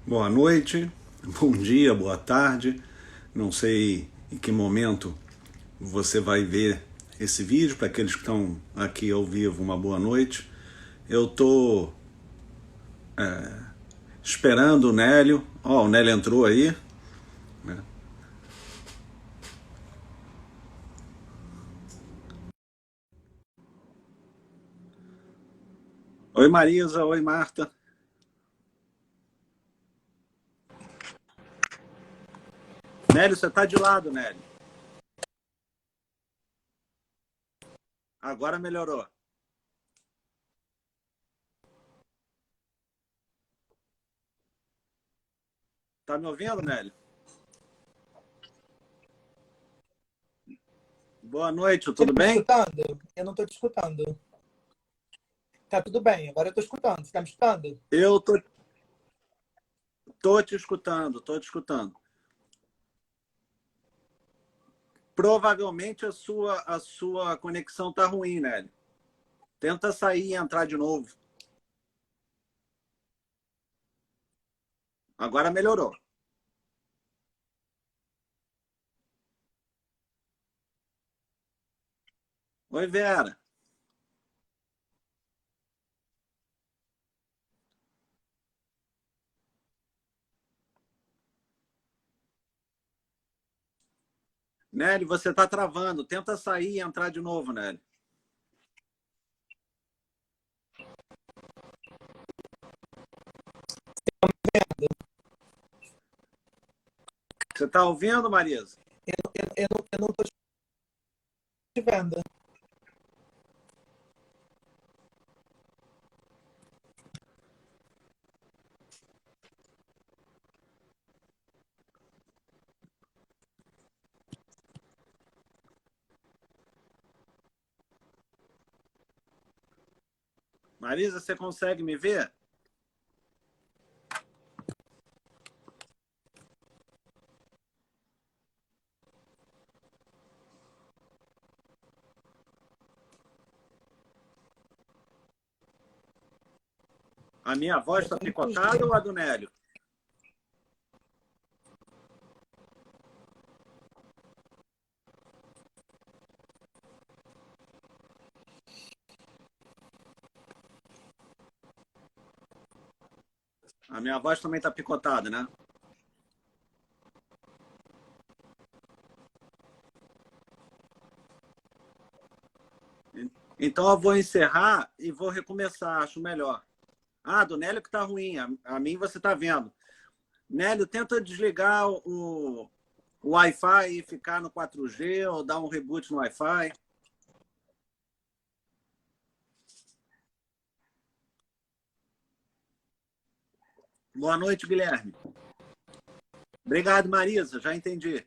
Boa noite, bom dia, boa tarde. Não sei em que momento você vai ver esse vídeo. Para aqueles que estão aqui ao vivo, uma boa noite. Eu estou esperando o Nélio. Ó, o Nélio entrou aí. Né? Oi, Marisa. Oi, Marta. Nélio, você está de lado, Nélio. Agora melhorou. Tá me ouvindo, Nélio? Boa noite, Você tudo tá me bem? escutando? Eu não tô te escutando. Tá tudo bem, agora eu tô escutando. Você tá me escutando? Eu tô te escutando, tô te escutando. Provavelmente a sua conexão tá ruim, Nélio. Tenta sair e entrar de novo. Agora melhorou. Oi, Vera. Nélio, você está travando. Tenta sair e entrar de novo, Nélio. Você está ouvindo, Marisa? Eu não tô te vendo. Marisa, você consegue me ver? A minha voz Eu está tô picotada ou a inclusive. do Nélio? A minha voz também está picotada, né? Então eu vou encerrar e vou recomeçar, acho melhor. Ah, do Nélio que está ruim. A mim você está vendo. Nélio, tenta desligar o Wi-Fi e ficar no 4G ou dar um reboot no Wi-Fi. Boa noite, Guilherme. Obrigado, Marisa. Já entendi.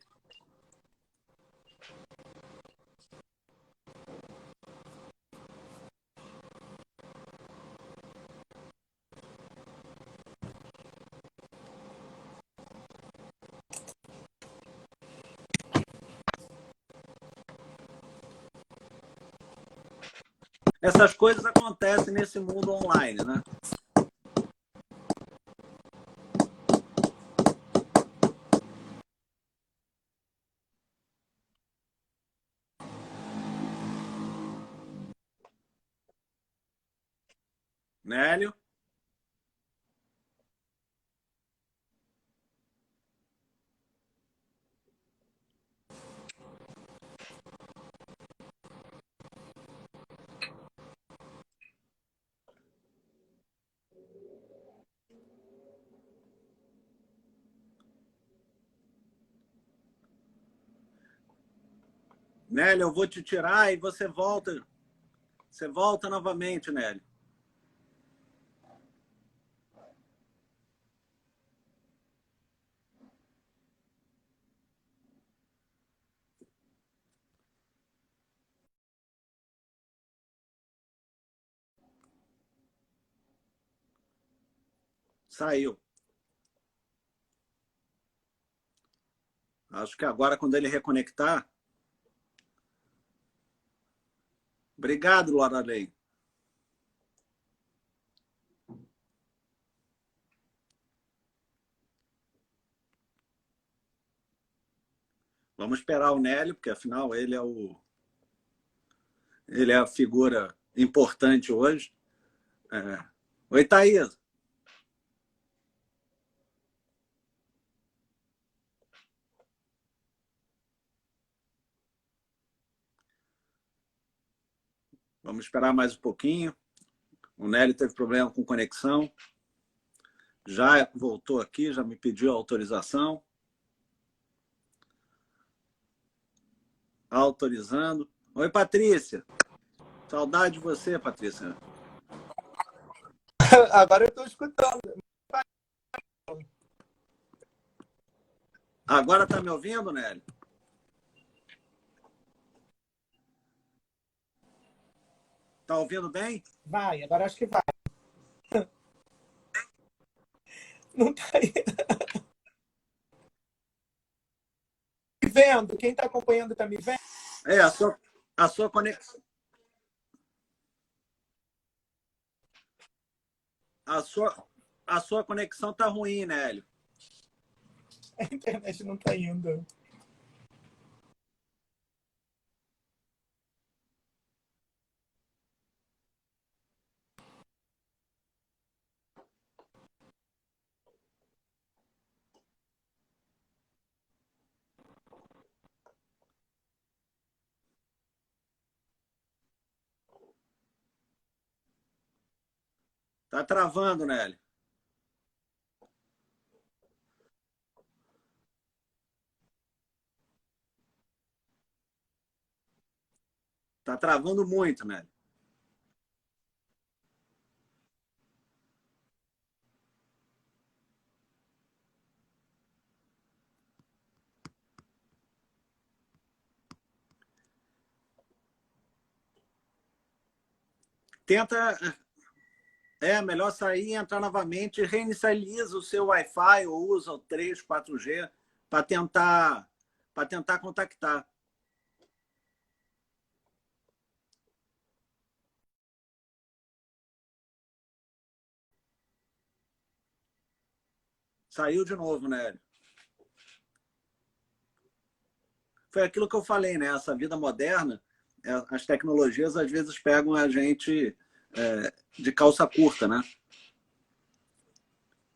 Essas coisas acontecem nesse mundo online, né? Nélio? Nélio, eu vou te tirar e você volta. Você volta novamente, Nélio. Saiu. Acho que agora, quando ele reconectar. Obrigado, Laura Lei. Vamos esperar o Nélio, porque afinal ele é a figura importante hoje. É. Oi, Thaís. Vamos esperar mais um pouquinho. O Nélio teve problema com conexão. Já voltou aqui, já me pediu autorização. Autorizando. Oi, Patrícia. Saudade de você, Patrícia. Agora eu estou escutando. Agora está me ouvindo, Nélio? Está ouvindo bem? Vai, agora acho que vai. Não tá aí. Me vendo? Quem está acompanhando está me vendo? É, a sua conexão. A sua conexão está ruim, Nélio. A internet não está indo. Está travando, Nélio. Está travando muito, Nélio. Tenta. É melhor sair e entrar novamente e reinicializa o seu Wi-Fi ou usa o 3, 4G para tentar contactar. Saiu de novo, Nélio. Foi aquilo que eu falei, né? Essa vida moderna, as tecnologias às vezes pegam a gente de calça curta, né?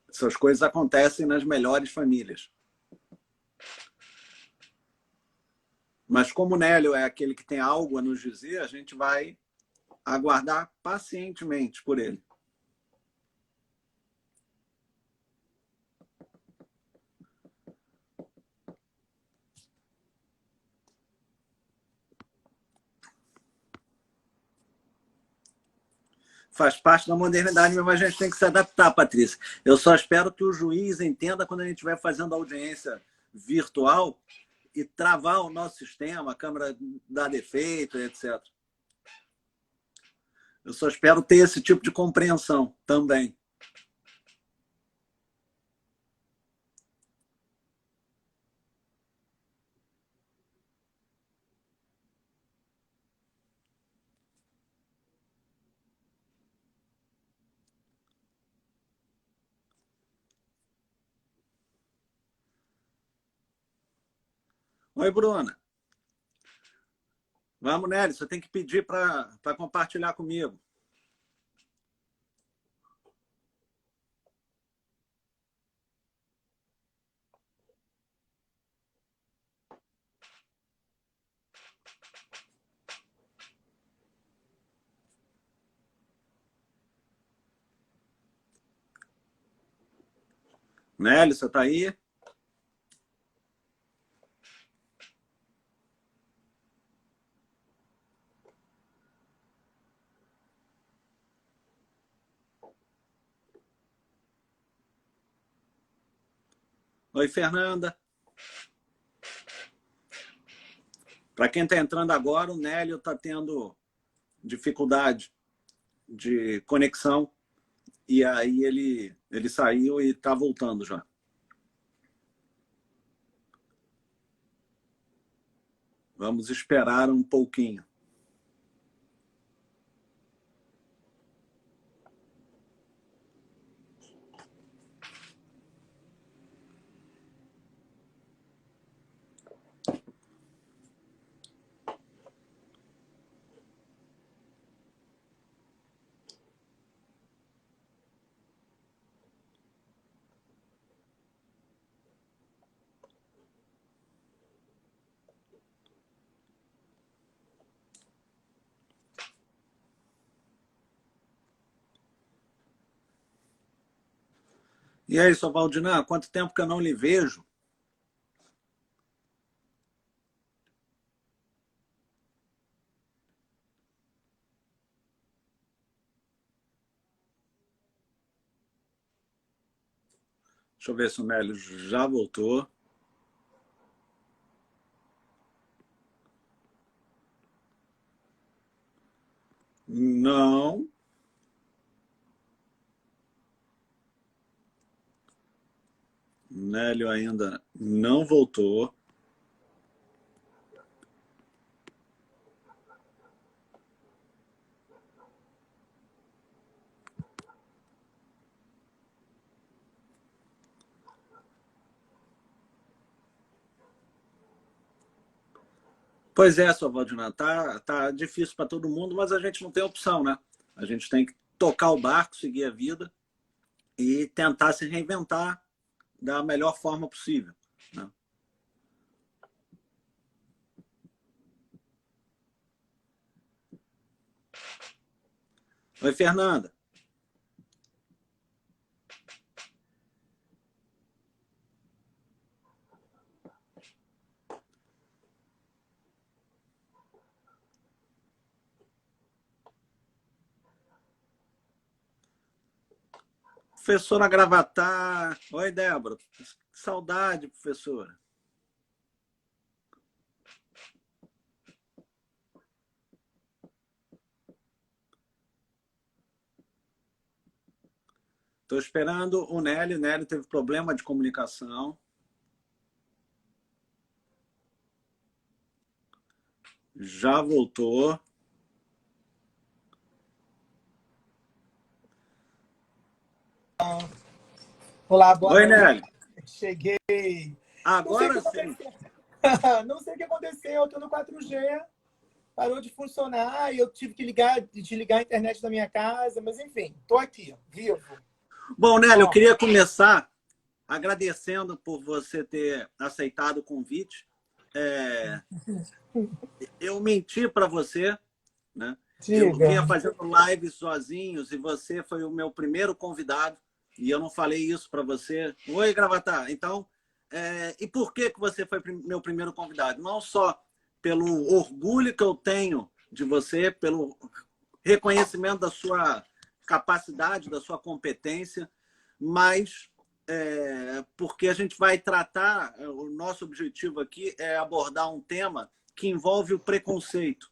Essas coisas acontecem nas melhores famílias. Mas como o Nélio é aquele que tem algo a nos dizer, a gente vai aguardar pacientemente por ele. Faz parte da modernidade, mas a gente tem que se adaptar, Patrícia. Eu só espero que o juiz entenda quando a gente estiver fazendo audiência virtual e travar o nosso sistema, a câmera dá defeito, etc. Eu só espero ter esse tipo de compreensão também. Oi, Bruna. Vamos, Nélio, você tem que pedir para compartilhar comigo. Nélio, você está aí? Oi, Fernanda. Para quem está entrando agora, o Nélio está tendo dificuldade de conexão e aí ele saiu e está voltando já. Vamos esperar um pouquinho. E aí, sua Valdinã, quanto tempo que eu não lhe vejo? Deixa eu ver se o Nélio já voltou. Não. Nélio ainda não voltou. Pois é, sua Valdinã, tá difícil para todo mundo, mas a gente não tem opção, né? A gente tem que tocar o barco, seguir a vida e tentar se reinventar da melhor forma possível, né? Oi, Fernanda. Professora Gravatar. Oi, Débora. Que saudade, professora. Estou esperando o Nélio. O Nélio teve problema de comunicação. Já voltou. Olá, boa Oi, noite. Nélio. Cheguei. Não sei o que Agora sim. aconteceu. Não sei o que aconteceu. Eu estou no 4G, parou de funcionar e eu tive que desligar a internet da minha casa, mas enfim, estou aqui, vivo. Bom, Nélio, eu Ó, queria começar agradecendo por você ter aceitado o convite. Eu menti para você, né? Eu diga. vinha fazendo lives sozinhos e você foi o meu primeiro convidado e eu não falei isso para você. Oi, Gravatar. Então, e por que você foi meu primeiro convidado? Não só pelo orgulho que eu tenho de você, pelo reconhecimento da sua capacidade, da sua competência, mas porque a gente vai tratar, o nosso objetivo aqui é abordar um tema que envolve o preconceito.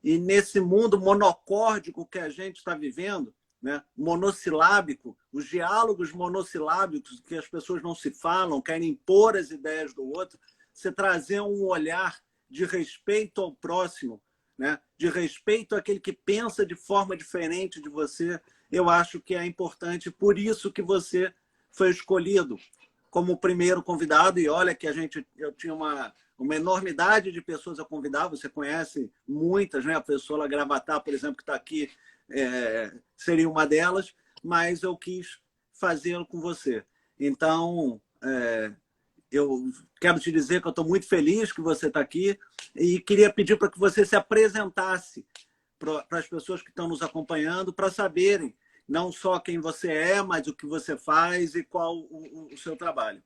E nesse mundo monocórdico que a gente está vivendo, né, monossilábico, os diálogos monossilábicos que as pessoas não se falam, querem impor as ideias do outro, você trazer um olhar de respeito ao próximo, né, de respeito àquele que pensa de forma diferente de você, eu acho que é importante. Por isso que você foi escolhido como primeiro convidado. E olha que eu tinha uma enormidade de pessoas a convidar, você conhece muitas, né? A pessoa Gravatar, por exemplo, que está aqui, seria uma delas, mas eu quis fazê-lo com você. Então, eu quero te dizer que eu estou muito feliz que você está aqui e queria pedir para que você se apresentasse para as pessoas que estão nos acompanhando, para saberem não só quem você é, mas o que você faz e qual o seu trabalho.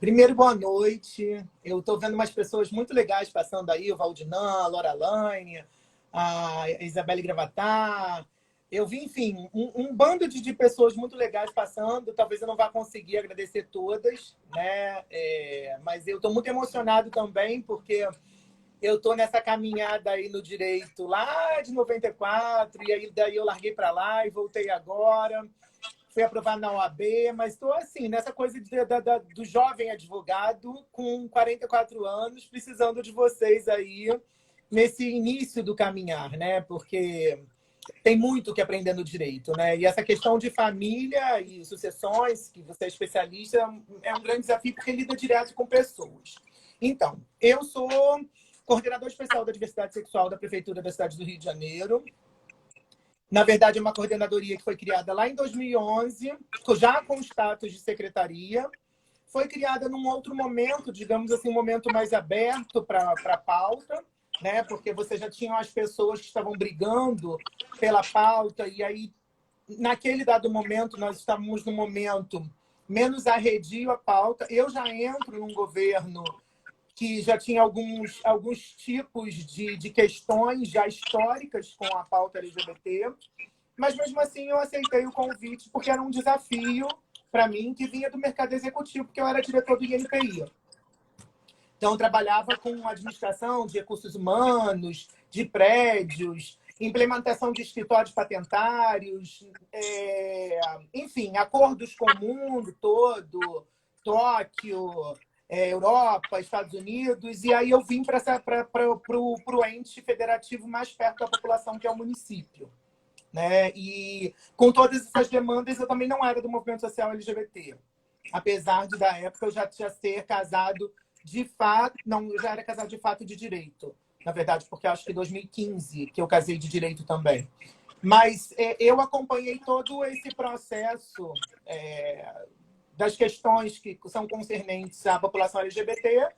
Primeiro, boa noite. Eu estou vendo umas pessoas muito legais passando aí, o Valdinã, a Loralaine, a Isabelle Gravatar. Eu vi, enfim, um bando de pessoas muito legais passando. Talvez eu não vá conseguir agradecer todas, né? Mas eu estou muito emocionado também, porque eu estou nessa caminhada aí no direito lá de 94, e aí daí eu larguei para lá e voltei agora. Fui aprovado na OAB, mas estou assim, nessa coisa do jovem advogado com 44 anos, precisando de vocês aí nesse início do caminhar, né? Porque tem muito que aprender no direito, né? E essa questão de família e sucessões, que você é especialista, é um grande desafio porque lida direto com pessoas. Então, eu sou coordenador especial da diversidade sexual da Prefeitura da cidade do Rio de Janeiro. Na verdade, é uma coordenadoria que foi criada lá em 2011, já com status de secretaria. Foi criada num outro momento, digamos assim, um momento mais aberto para a pauta, né? Porque você já tinha as pessoas que estavam brigando pela pauta, e aí naquele dado momento, nós estávamos no momento menos arredio à pauta. Eu já entro num governo que já tinha alguns tipos de questões já históricas com a pauta LGBT, mas mesmo assim eu aceitei o convite porque era um desafio para mim que vinha do mercado executivo, porque eu era diretor do INPI. Então, trabalhava com administração de recursos humanos, de prédios, implementação de escritórios patentários, enfim, acordos com o mundo todo, Tóquio, Europa, Estados Unidos, e aí eu vim para o ente federativo mais perto da população, que é o município. Né? E com todas essas demandas, eu também não era do movimento social LGBT. Apesar de, da época, eu já ser casado de fato... Não, eu já era casado de fato e de direito. Na verdade, porque acho que em 2015 que eu casei de direito também. Mas eu acompanhei todo esse processo das questões que são concernentes à população LGBT,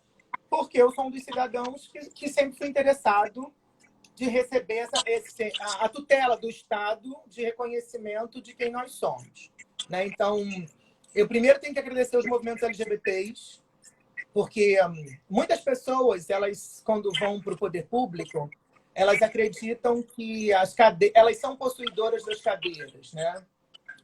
porque eu sou um dos cidadãos que sempre fui interessado de receber a tutela do Estado de reconhecimento de quem nós somos. Né? Então, eu primeiro tenho que agradecer os movimentos LGBTs, porque muitas pessoas, elas, quando vão para o poder público, elas acreditam que elas são possuidoras das cadeiras, né?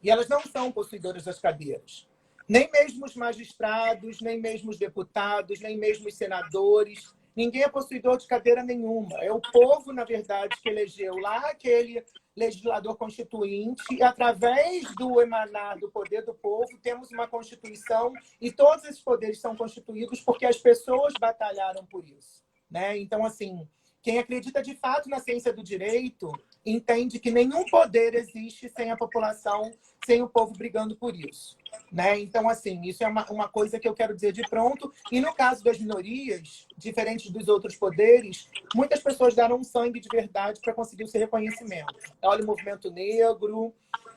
E elas não são possuidoras das cadeiras. Nem mesmo os magistrados, nem mesmo os deputados, nem mesmo os senadores. Ninguém é possuidor de cadeira nenhuma. É o povo, na verdade, que elegeu lá aquele legislador constituinte, e através do emanar do poder do povo, temos uma Constituição, e todos esses poderes são constituídos porque as pessoas batalharam por isso. Né? Então, assim, quem acredita de fato na ciência do direito entende que nenhum poder existe sem a população, sem o povo brigando por isso. Né? Então, assim, isso é uma coisa que eu quero dizer de pronto. E no caso das minorias, diferentes dos outros poderes, muitas pessoas deram um sangue de verdade para conseguir esse reconhecimento. Olha o movimento negro,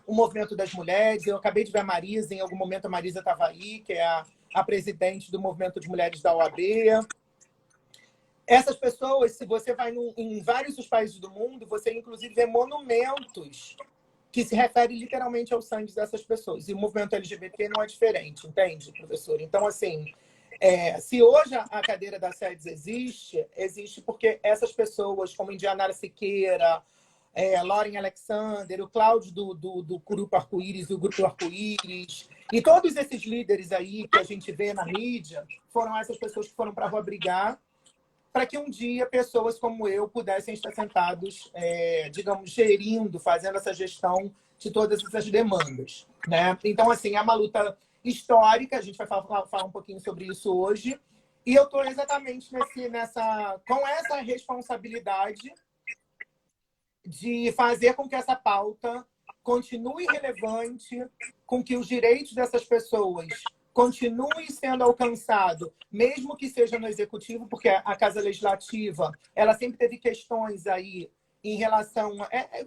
o movimento das mulheres. Eu acabei de ver a Marisa, em algum momento a Marisa estava aí, que é a presidente do movimento de mulheres da OAB. Essas pessoas, se você vai em vários dos países do mundo, você inclusive vê monumentos que se referem literalmente ao sangue dessas pessoas. E o movimento LGBT não é diferente, entende, professor? Então, assim, se hoje a cadeira das sedes existe porque essas pessoas, como Indianara Siqueira, Lauren Alexander, o Cláudio do Grupo Arco-Íris, do Grupo Arco-Íris, e todos esses líderes aí que a gente vê na mídia, foram essas pessoas que foram para a rua brigar para que um dia pessoas como eu pudessem estar sentados, digamos, gerindo, fazendo essa gestão de todas essas demandas. Né? Então, assim, é uma luta histórica, a gente vai falar um pouquinho sobre isso hoje, e eu estou exatamente com essa responsabilidade de fazer com que essa pauta continue relevante, com que os direitos dessas pessoas continue sendo alcançado, mesmo que seja no executivo, porque a Casa Legislativa ela sempre teve questões aí em relação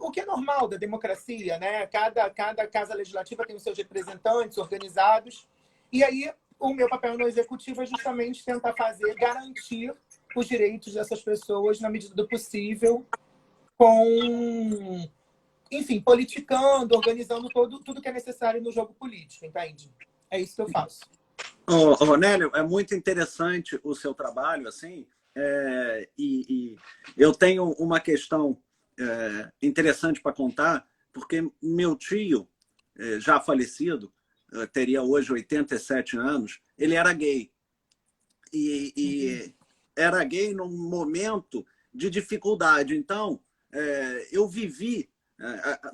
o que é normal da democracia, né? Cada Casa Legislativa tem os seus representantes organizados, e aí o meu papel no executivo é justamente tentar garantir os direitos dessas pessoas na medida do possível, enfim, politicando, organizando tudo que é necessário no jogo político, entende? É isso que eu faço. Nélio, é muito interessante o seu trabalho, assim, e eu tenho uma questão interessante para contar, porque meu tio, já falecido, teria hoje 87 anos, ele era gay. E era gay num momento de dificuldade. Então, eu vivi,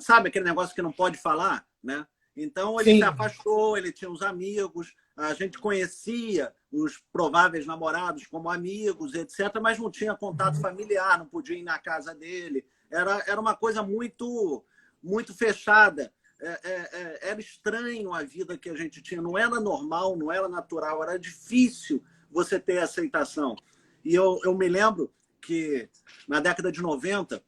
sabe aquele negócio que não pode falar, né? Então, ele se afastou, ele tinha os amigos, a gente conhecia os prováveis namorados como amigos, etc., mas não tinha contato familiar, não podia ir na casa dele. Era uma coisa muito, muito fechada. Era estranho a vida que a gente tinha. Não era normal, não era natural, era difícil você ter aceitação. E eu me lembro que, na década de 90,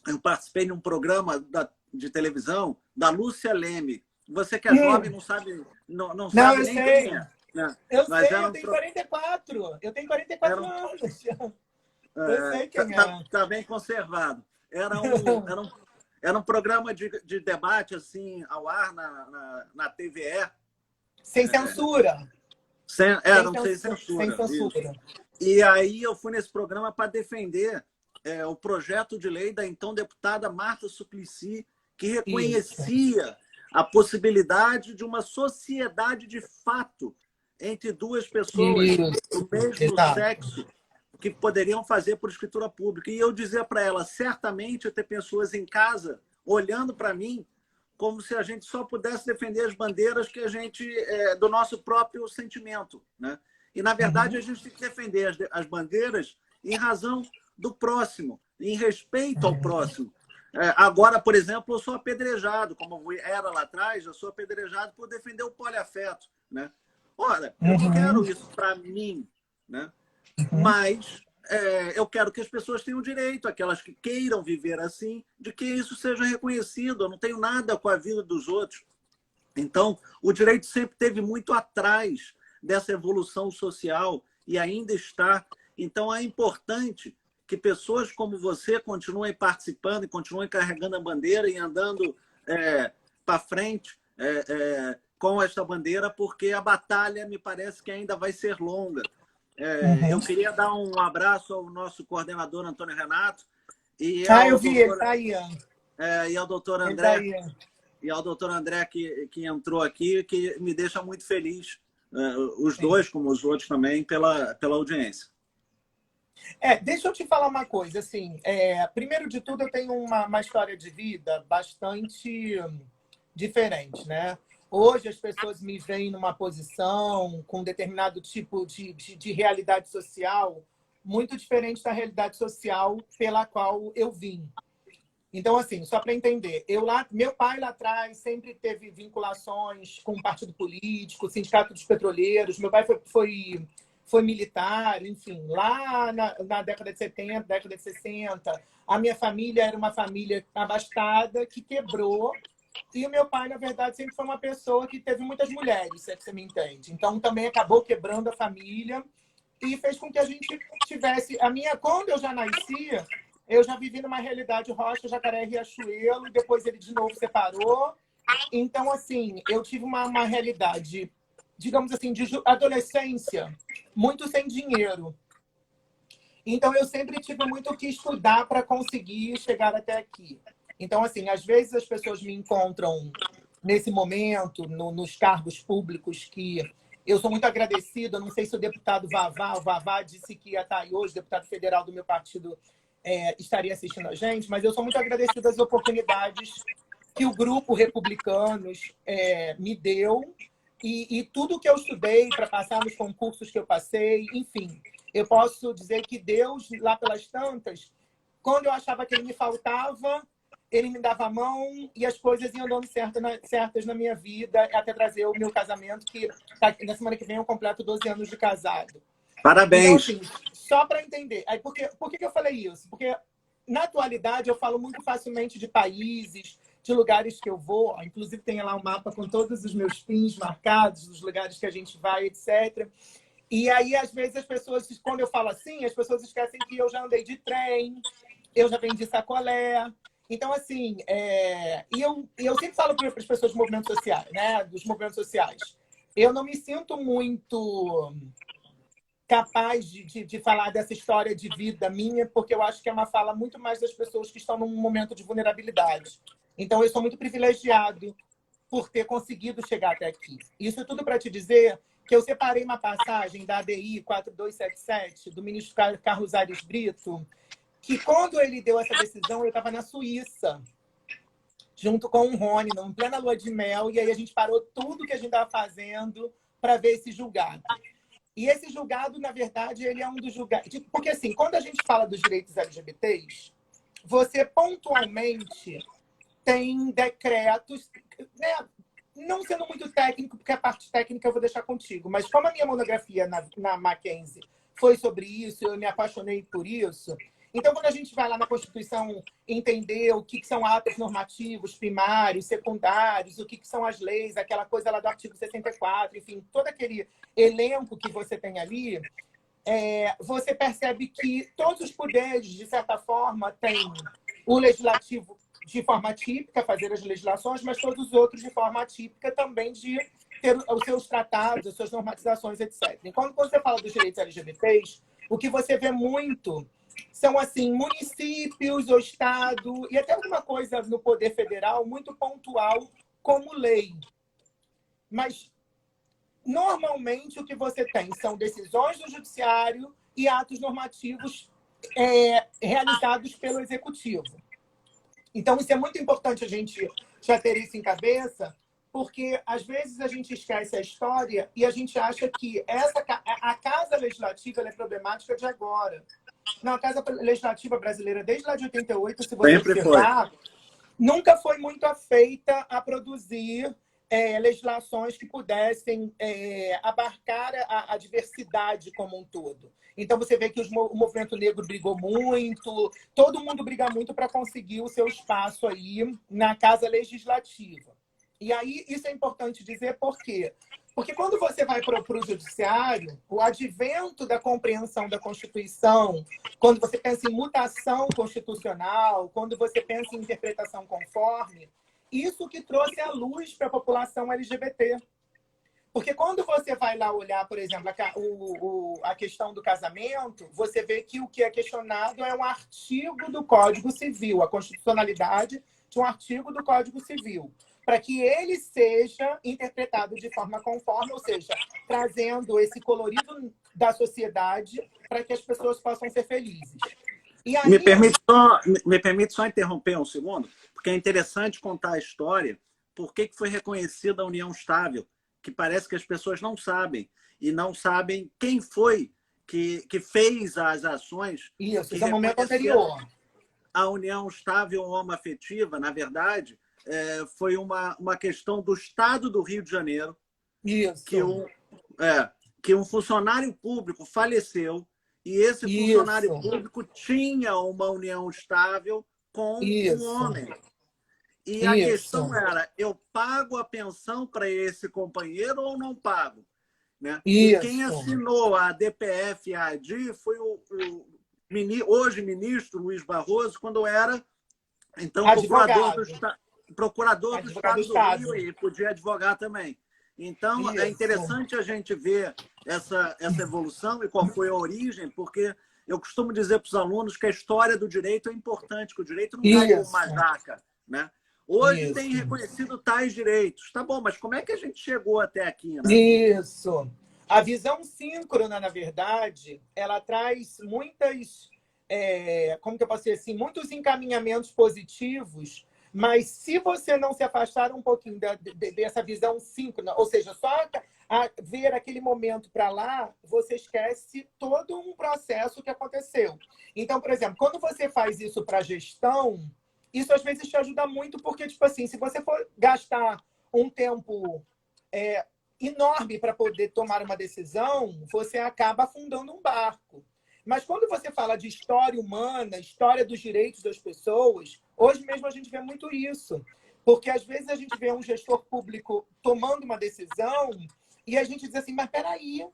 eu participei de um programa de televisão da Lúcia Leme. Você que é jovem não sabe, não sabe nem quem é. Né? Eu tenho 44. Eu tenho 44 anos. Eu sei quem é. Tá bem conservado. Era um programa de debate, assim, ao ar na TVE. Sem censura. Não sei, censura. Sem censura. Isso. E aí eu fui nesse programa para defender o projeto de lei da então deputada Marta Suplicy, que reconhecia a possibilidade de uma sociedade de fato entre duas pessoas do mesmo sexo que poderiam fazer por escritura pública. E eu dizia para ela, certamente ter pessoas em casa olhando para mim como se a gente só pudesse defender as bandeiras que a gente do nosso próprio sentimento, né? E, na verdade, a gente tem que defender as bandeiras em razão do próximo, em respeito ao próximo. Agora, por exemplo, eu sou apedrejado, como era lá atrás, eu sou apedrejado por defender o poliafeto, né? Olha, eu não quero isso para mim, né? Mas eu quero que as pessoas tenham direito, aquelas que queiram viver assim, de que isso seja reconhecido. Eu não tenho nada com a vida dos outros. Então, o direito sempre esteve muito atrás dessa evolução social e ainda está. Então, é importante que pessoas como você continuem participando e continuem carregando a bandeira e andando para frente com esta bandeira, porque a batalha me parece que ainda vai ser longa. Eu queria dar um abraço ao nosso coordenador Antônio Renato e eu vi, ele está aí. E ao doutor André, que entrou aqui, que me deixa muito feliz, os dois, como os outros também, pela audiência. Deixa eu te falar uma coisa. Assim, primeiro de tudo, eu tenho uma história de vida bastante diferente, né? Hoje as pessoas me veem numa posição com um determinado tipo de realidade social muito diferente da realidade social pela qual eu vim. Então, assim, só para entender, meu pai lá atrás sempre teve vinculações com o partido político, o Sindicato dos Petroleiros. Meu pai foi militar, enfim, lá na década de 70, década de 60. A minha família era uma família abastada que quebrou. E o meu pai, na verdade, sempre foi uma pessoa que teve muitas mulheres, se é que você me entende. Então, também acabou quebrando a família e fez com que a gente tivesse... Quando eu já nascia, eu já vivi numa realidade Rocha, Jacaré, Riachuelo, e depois ele de novo separou. Então, assim, eu tive uma realidade, digamos assim, de adolescência, muito sem dinheiro. Então, eu sempre tive muito que estudar para conseguir chegar até aqui. Então, assim, às vezes as pessoas me encontram nesse momento, nos cargos públicos, que eu sou muito agradecida. Não sei se o deputado o Vavá disse que ia estar aí hoje, deputado federal do meu partido, estaria assistindo a gente, mas eu sou muito agradecida às oportunidades que o grupo Republicanos me deu e tudo que eu estudei para passar nos concursos que eu passei, enfim. Eu posso dizer que Deus, lá pelas tantas, quando eu achava que ele me faltava, ele me dava a mão e as coisas iam dando certas na minha vida, até trazer o meu casamento, que na semana que vem eu completo 12 anos de casado. Parabéns! Então, assim, só para entender. Aí, por que eu falei isso? Porque, na atualidade, eu falo muito facilmente de países, de lugares que eu vou. Inclusive, tem lá um mapa com todos os meus pins marcados, dos lugares que a gente vai, etc. E aí, às vezes, as pessoas, quando eu falo assim, as pessoas esquecem que eu já andei de trem, eu já vendi sacolé. Então, assim, eu sempre falo para as pessoas dos movimentos sociais, né? Dos movimentos sociais. Eu não me sinto muito capaz de falar dessa história de vida minha, porque eu acho que é uma fala muito mais das pessoas que estão num momento de vulnerabilidade. Então, eu sou muito privilegiado por ter conseguido chegar até aqui. Isso tudo para te dizer que eu separei uma passagem da ADI 4277, do ministro Carlos Aires Brito, que quando ele deu essa decisão, eu estava na Suíça, junto com o Rony, em plena lua de mel, e aí a gente parou tudo que a gente estava fazendo para ver esse julgado. E esse julgado, na verdade, ele é um dos julgados... Porque, assim, quando a gente fala dos direitos LGBTs, você pontualmente tem decretos, né? Não sendo muito técnico, porque a parte técnica eu vou deixar contigo, mas como a minha monografia na Mackenzie foi sobre isso, eu me apaixonei por isso. Então, quando a gente vai lá na Constituição entender o que são atos normativos primários, secundários, o que são as leis, aquela coisa lá do artigo 64, enfim, todo aquele elenco que você tem ali, você percebe que todos os poderes, de certa forma, têm o legislativo de forma típica, fazer as legislações, mas todos os outros de forma atípica também de ter os seus tratados, as suas normatizações, etc. E quando você fala dos direitos LGBTs, o que você vê muito são, assim, municípios, o Estado, e até alguma coisa no Poder Federal muito pontual, como lei. Mas, normalmente, o que você tem são decisões do Judiciário e atos normativos realizados pelo Executivo. Então, isso é muito importante a gente já ter isso em cabeça, porque, às vezes, a gente esquece a história e a gente acha que a Casa Legislativa ela é problemática de agora. Não, a Casa Legislativa brasileira, desde lá de 88, se você observar, nunca foi muito afeita a produzir legislações que pudessem abarcar a diversidade como um todo. Então, você vê que o movimento negro brigou muito, todo mundo briga muito para conseguir o seu espaço aí na Casa Legislativa. E aí, isso é importante dizer por quê? Porque quando você vai para o judiciário, o advento da compreensão da Constituição, quando você pensa em mutação constitucional, quando você pensa em interpretação conforme, isso que trouxe a luz para a população LGBT. Porque quando você vai lá olhar, por exemplo, a questão do casamento, você vê que o que é questionado é um artigo do Código Civil, a constitucionalidade de um artigo do Código Civil, para que ele seja interpretado de forma conforme, ou seja, trazendo esse colorido da sociedade para que as pessoas possam ser felizes. E aí... me permite só interromper um segundo, porque é interessante contar a história, por que foi reconhecida a união estável, que parece que as pessoas não sabem, e não sabem quem foi que fez as ações. Isso é o momento anterior. A união estável homoafetiva, na verdade, foi uma questão do Estado do Rio de Janeiro. Isso. Que um funcionário público faleceu e esse funcionário público tinha uma união estável com um homem. E a questão era, eu pago a pensão para esse companheiro ou não pago? Né? E quem assinou a DPF e a ADI foi hoje ministro Luiz Barroso, quando era então procurador do Estado do Rio e podia advogar também. Então, é interessante a gente ver essa evolução e qual foi a origem, porque eu costumo dizer para os alunos que a história do direito é importante, que o direito não cai como uma jaca. Né? Hoje tem reconhecido tais direitos. Tá bom, mas como é que a gente chegou até aqui? Né? Isso. A visão síncrona, na verdade, ela traz muitas, como que eu posso dizer assim, muitos encaminhamentos positivos. Mas se você não se afastar um pouquinho dessa visão síncrona, ou seja, só ver aquele momento para lá, você esquece todo um processo que aconteceu. Então, por exemplo, quando você faz isso para gestão, isso às vezes te ajuda muito, porque, tipo assim, se você for gastar um tempo enorme para poder tomar uma decisão, você acaba afundando um barco. Mas quando você fala de história humana, história dos direitos das pessoas, hoje mesmo a gente vê muito isso. Porque às vezes a gente vê um gestor público tomando uma decisão e a gente diz assim, mas peraí,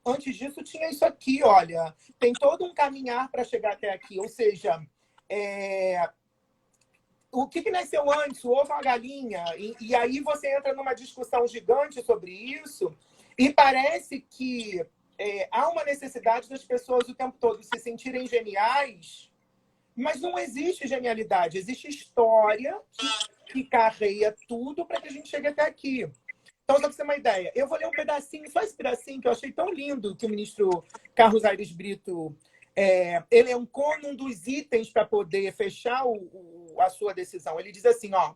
antes disso tinha isso aqui, olha, tem todo um caminhar para chegar até aqui. Ou seja, o que nasceu antes, o ovo ou a galinha? E aí você entra numa discussão gigante sobre isso e parece que há uma necessidade das pessoas o tempo todo se sentirem geniais, mas não existe genialidade, existe história que carreia tudo para que a gente chegue até aqui. Então, só para você ter uma ideia, eu vou ler um pedacinho, só esse pedacinho que eu achei tão lindo que o ministro Carlos Aires Brito elencou num dos itens para poder fechar a sua decisão. Ele diz assim, ó,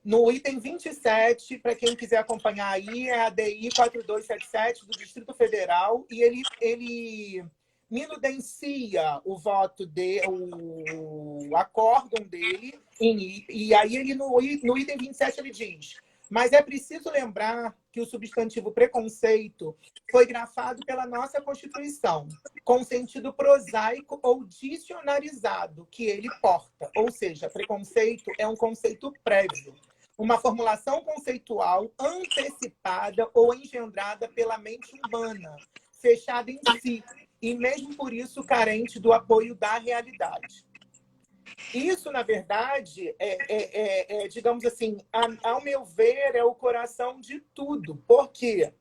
no item 27, para quem quiser acompanhar aí, é a DI 4277 do Distrito Federal, e ele minudencia o voto o acórdão dele, e aí ele no item 27 ele diz: mas é preciso lembrar que o substantivo preconceito foi grafado pela nossa Constituição, com sentido prosaico ou dicionarizado que ele porta. Ou seja, preconceito é um conceito prévio, uma formulação conceitual antecipada ou engendrada pela mente humana, fechada em si, e mesmo por isso carente do apoio da realidade. Isso, na verdade, digamos assim, ao meu ver, é o coração de tudo. Por quê?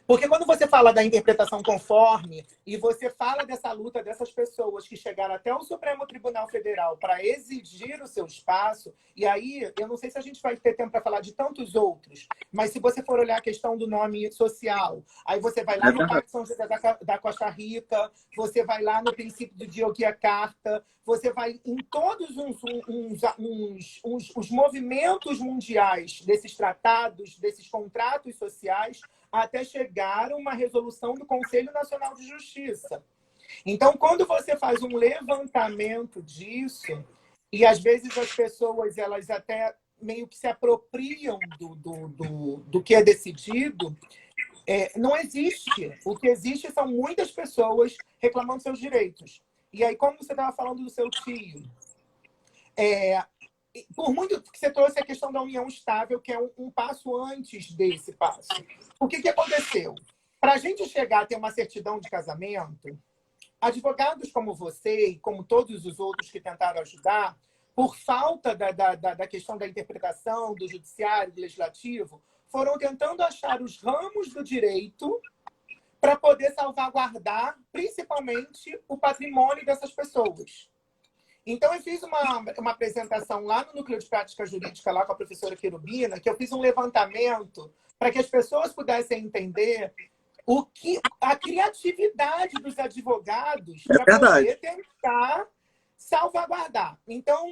Porque quando você fala da interpretação conforme e você fala dessa luta dessas pessoas que chegaram até o Supremo Tribunal Federal para exigir o seu espaço, e aí eu não sei se a gente vai ter tempo para falar de tantos outros, mas se você for olhar a questão do nome social, aí você vai lá no Pacto São José da Costa Rica, você vai lá no princípio do Yogyakarta, você vai em todos os movimentos mundiais desses tratados, desses contratos sociais, até chegar a uma resolução do Conselho Nacional de Justiça. Então, quando você faz um levantamento disso, e às vezes as pessoas elas até meio que se apropriam do que é decidido, não existe. O que existe são muitas pessoas reclamando seus direitos. E aí, como você estava falando do seu tio, por muito que você trouxe a questão da união estável, que é um passo antes desse passo. O que aconteceu? Para a gente chegar a ter uma certidão de casamento, advogados como você e como todos os outros que tentaram ajudar, por falta da questão da interpretação do judiciário, do legislativo, foram tentando achar os ramos do direito para poder salvaguardar, principalmente, o patrimônio dessas pessoas. Então, eu fiz uma apresentação lá no Núcleo de Prática Jurídica, lá com a professora Querubina, que eu fiz um levantamento para que as pessoas pudessem entender a criatividade dos advogados para poder tentar salvaguardar. Então,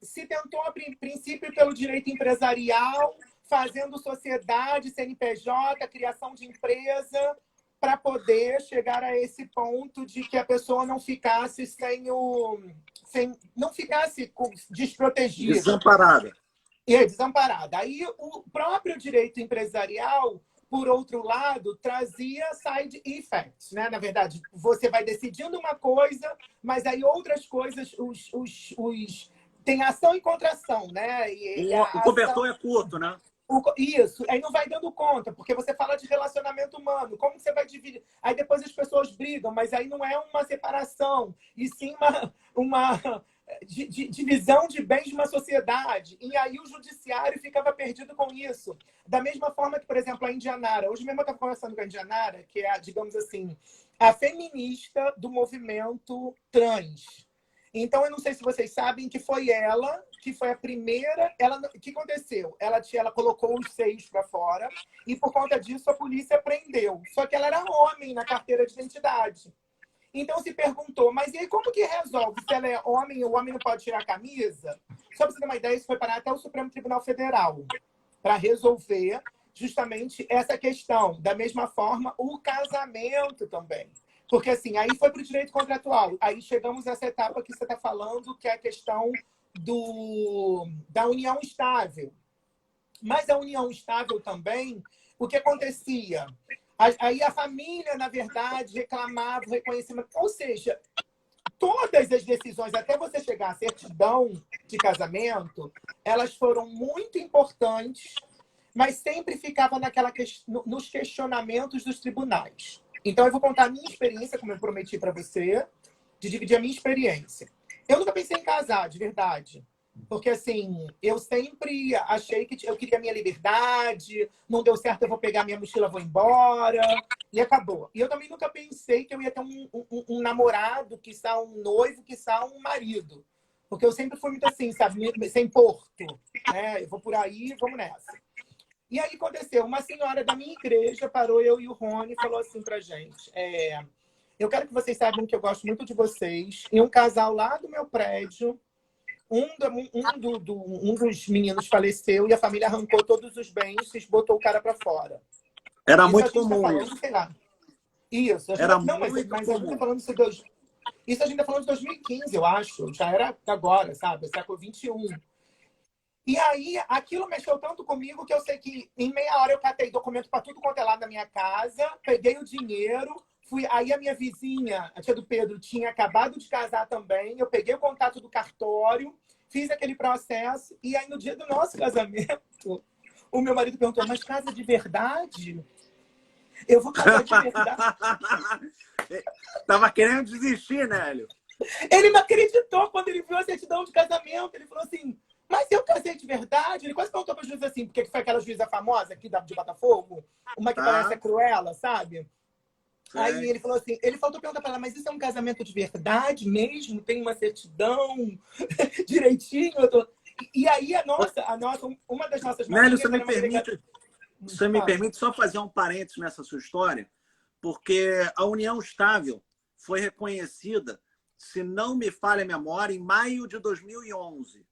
se tentou, a princípio, pelo direito empresarial, fazendo sociedade, CNPJ, criação de empresa, para poder chegar a esse ponto de que a pessoa não ficasse não ficasse desprotegida. Desamparada. Desamparada. Aí o próprio direito empresarial, por outro lado, trazia side effects, né? Na verdade, você vai decidindo uma coisa, mas aí outras coisas, tem ação e contração, né? O cobertor é curto, né? Isso, aí não vai dando conta, porque você fala de relacionamento humano, como você vai dividir? Aí depois as pessoas brigam, mas aí não é uma separação, e sim uma divisão de bens de uma sociedade. E aí o judiciário ficava perdido com isso. Da mesma forma que, por exemplo, a Indianara. Hoje mesmo eu estava conversando com a Indianara, que é, digamos assim, a feminista do movimento trans. Então, eu não sei se vocês sabem que foi ela que foi a primeira. O que aconteceu? Ela colocou os seios para fora e, por conta disso, a polícia prendeu. Só que ela era homem na carteira de identidade. Então, se perguntou, mas e aí como que resolve? Se ela é homem, o homem não pode tirar a camisa? Só para você ter uma ideia, isso foi parar até o Supremo Tribunal Federal para resolver justamente essa questão. Da mesma forma, o casamento também. Porque, assim, aí foi para o direito contratual. Aí chegamos nessa etapa que você está falando, que é a questão da união estável. Mas a união estável também, o que acontecia? Aí a família, na verdade, reclamava o reconhecimento. Ou seja, todas as decisões, até você chegar à certidão de casamento, elas foram muito importantes, mas sempre ficava nos questionamentos dos tribunais. Então, eu vou contar a minha experiência, como eu prometi para você, de dividir a minha experiência. Eu nunca pensei em casar, de verdade. Porque, assim, eu sempre achei que eu queria a minha liberdade, não deu certo, eu vou pegar minha mochila, vou embora, e acabou. E eu também nunca pensei que eu ia ter um namorado, quiçá um noivo, quiçá um marido. Porque eu sempre fui muito assim, sabe, sem porto. Né? Eu vou por aí, vamos nessa. E aí aconteceu, uma senhora da minha igreja parou eu e o Rony e falou assim pra gente, eu quero que vocês saibam que eu gosto muito de vocês, e um casal lá do meu prédio, um dos meninos faleceu e a família arrancou todos os bens e botou o cara para fora. Era isso muito a gente comum tá falando, isso. Sei lá. Isso. Era não, muito mas comum. a gente tá falando isso a gente tá falando de 2015, eu acho. Já era agora, sabe? Século XXI. E aí, aquilo mexeu tanto comigo que eu sei que em meia hora eu catei documento para tudo quanto é lado da minha casa, peguei o dinheiro, aí a minha vizinha, a tia do Pedro, tinha acabado de casar também, eu peguei o contato do cartório, fiz aquele processo, e aí no dia do nosso casamento, o meu marido perguntou, mas casa de verdade? Eu vou casar de verdade? Tava querendo desistir, né, Hélio? Ele não acreditou quando ele viu a certidão de casamento. Ele falou assim, mas eu casei de verdade? Ele quase perguntou para o juiz assim, porque foi aquela juíza famosa aqui de Botafogo, uma que parece a Tá, Cruella, sabe? Aí sei. ele falou assim, ele faltou perguntar para ela, mas isso é um casamento de verdade mesmo? Tem uma certidão direitinho? E aí uma das nossas Nélio, madrinhas era uma delegada. você me permite só fazer um parênteses nessa sua história? Porque a união estável foi reconhecida, se não me falha a memória, em maio de 2011,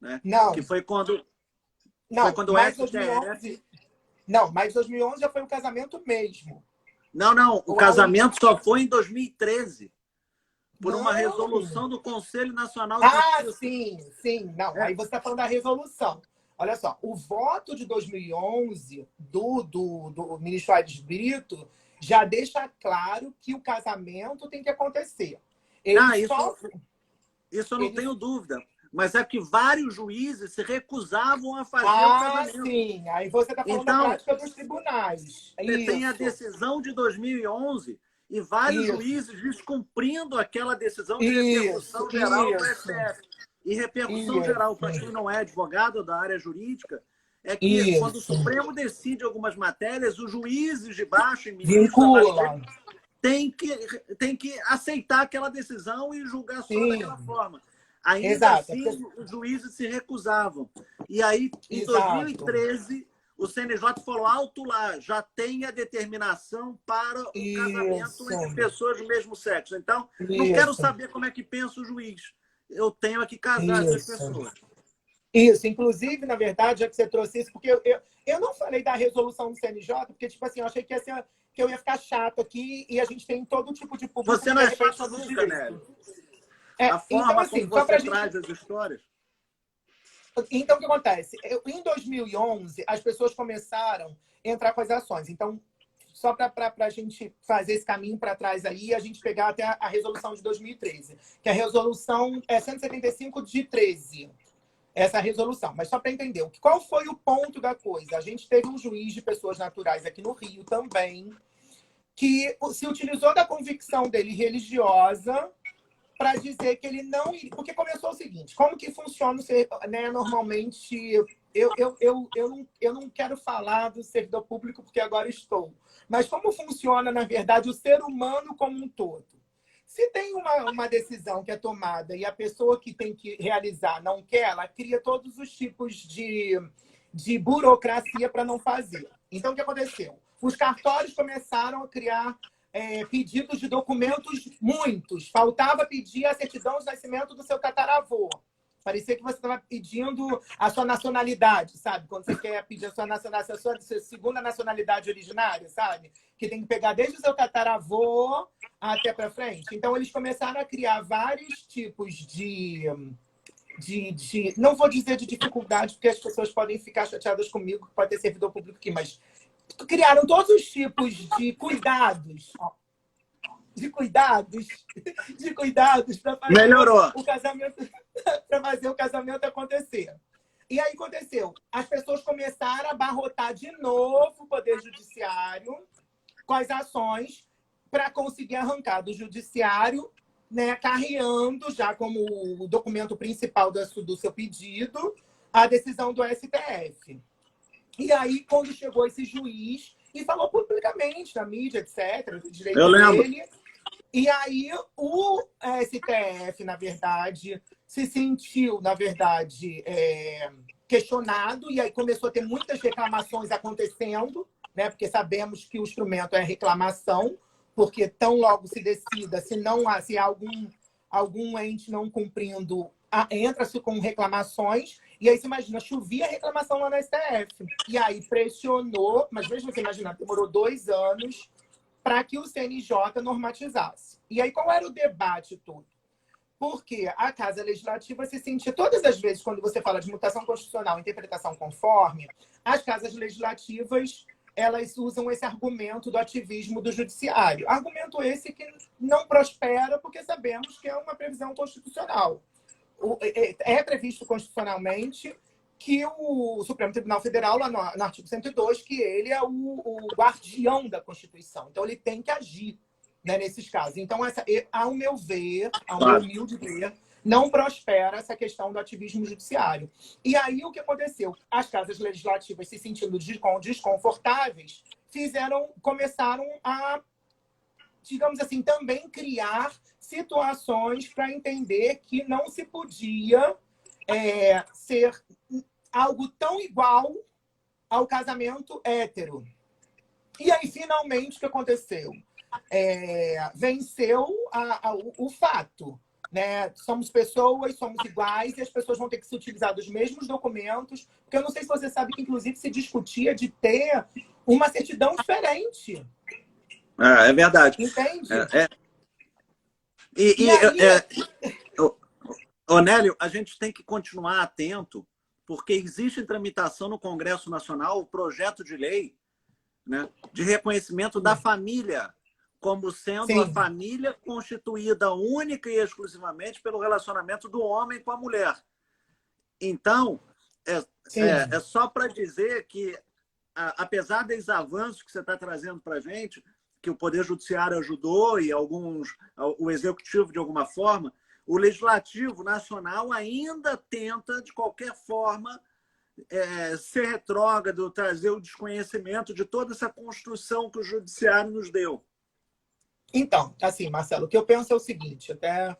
né? Não, Que foi quando o mais STF... 2011. Não, mas 2011 já foi o casamento mesmo. Não, o casamento só foi em 2013, por uma Não. resolução do Conselho Nacional de Ah, Justiça. sim. Não, aí você está falando da resolução. Olha só, o voto de 2011 do ministro Aires Brito já deixa claro que o casamento tem que acontecer. Isso eu não tenho dúvida. Mas é que vários juízes se recusavam a fazer o casamento. Sim. Aí você está falando da prática dos tribunais. Você tem a decisão de 2011 e vários juízes descumprindo aquela decisão de repercussão geral do STF. E repercussão geral, para quem não é advogado da área jurídica, é que quando o Supremo decide algumas matérias, os juízes de baixo e ministros têm que aceitar aquela decisão e julgar só daquela forma. Ainda assim, os juízes se recusavam. E aí, em 2013, o CNJ falou alto lá, já tem a determinação para o casamento entre pessoas do mesmo sexo. Então, não quero saber como é que pensa o juiz. Eu tenho que casar essas pessoas. Isso, inclusive, na verdade, já que você trouxe isso, porque eu não falei da resolução do CNJ, porque, tipo assim, eu achei que eu ia ficar chato aqui e a gente tem todo tipo de público. Você não é chato nunca, Nélio. A forma então, assim, como você traz as histórias. Então, o que acontece? Em 2011, as pessoas começaram a entrar com as ações. Então, só para a gente fazer esse caminho para trás aí, a gente pegar até a resolução de 2013, que a resolução é 175 de 13. Essa resolução. Mas só para entender, qual foi o ponto da coisa? A gente teve um juiz de pessoas naturais aqui no Rio também, que se utilizou da convicção dele religiosa para dizer que ele não iria... Porque começou o seguinte, como que funciona, né, normalmente... Eu não quero falar do servidor público, porque agora estou. Mas como funciona, na verdade, o ser humano como um todo? Se tem uma decisão que é tomada e a pessoa que tem que realizar não quer, ela cria todos os tipos de burocracia para não fazer. Então, o que aconteceu? Os cartórios começaram a criar pedidos de documentos, muitos. Faltava pedir a certidão de nascimento do seu tataravô. Parecia que você estava pedindo a sua nacionalidade, sabe? Quando você quer pedir a sua nacionalidade, a sua segunda nacionalidade originária, sabe? Que tem que pegar desde o seu tataravô até para frente. Então, eles começaram a criar vários tipos de... Não vou dizer de dificuldade, porque as pessoas podem ficar chateadas comigo, pode ter servidor público aqui, mas criaram todos os tipos de cuidados. De cuidados para fazer o casamento, para fazer o casamento acontecer. E aí aconteceu, as pessoas começaram a abarrotar de novo o Poder Judiciário com as ações para conseguir arrancar do Judiciário, né, carreando já como o documento principal do seu pedido a decisão do STF. E aí, quando chegou esse juiz e falou publicamente na mídia, etc., o direito dele... E aí o STF, na verdade, se sentiu, na verdade, questionado, e aí começou a ter muitas reclamações acontecendo, né? Porque sabemos que o instrumento é reclamação, porque tão logo se decida, se algum ente não cumprindo, entra-se com reclamações, e aí você imagina, chovia reclamação lá na STF. E aí pressionou, mas mesmo você imaginar, demorou 2 anos para que o CNJ normatizasse. E aí, qual era o debate todo? Porque a Casa Legislativa se sentia... Todas as vezes, quando você fala de mutação constitucional, interpretação conforme, as Casas Legislativas, elas usam esse argumento do ativismo do judiciário. Argumento esse que não prospera, porque sabemos que é uma previsão constitucional. É previsto constitucionalmente que o Supremo Tribunal Federal, lá no artigo 102, que ele é o guardião da Constituição. Então, ele tem que agir, né, nesses casos. Então, ao meu ver, ao Claro. meu humilde ver, não prospera essa questão do ativismo judiciário. E aí, o que aconteceu? As casas legislativas, se sentindo desconfortáveis, começaram a, digamos assim, também criar situações para entender que não se podia ser algo tão igual ao casamento hétero. E aí, finalmente, o que aconteceu? Venceu o fato. Né? Somos pessoas, somos iguais, e as pessoas vão ter que se utilizar dos mesmos documentos, porque eu não sei se você sabe que, inclusive, se discutia de ter uma certidão diferente. É verdade. Entende? E Nélio, a gente tem que continuar atento, porque existe em tramitação no Congresso Nacional o projeto de lei, né, de reconhecimento da família como sendo Sim. a família constituída única e exclusivamente pelo relacionamento do homem com a mulher. Então, é só para dizer que, apesar dos avanços que você está trazendo para a gente, que o Poder Judiciário ajudou e o Executivo de alguma forma, o Legislativo Nacional ainda tenta, de qualquer forma, ser retrógrado, trazer o desconhecimento de toda essa construção que o Judiciário nos deu. Então, assim, Marcelo, o que eu penso é o seguinte, até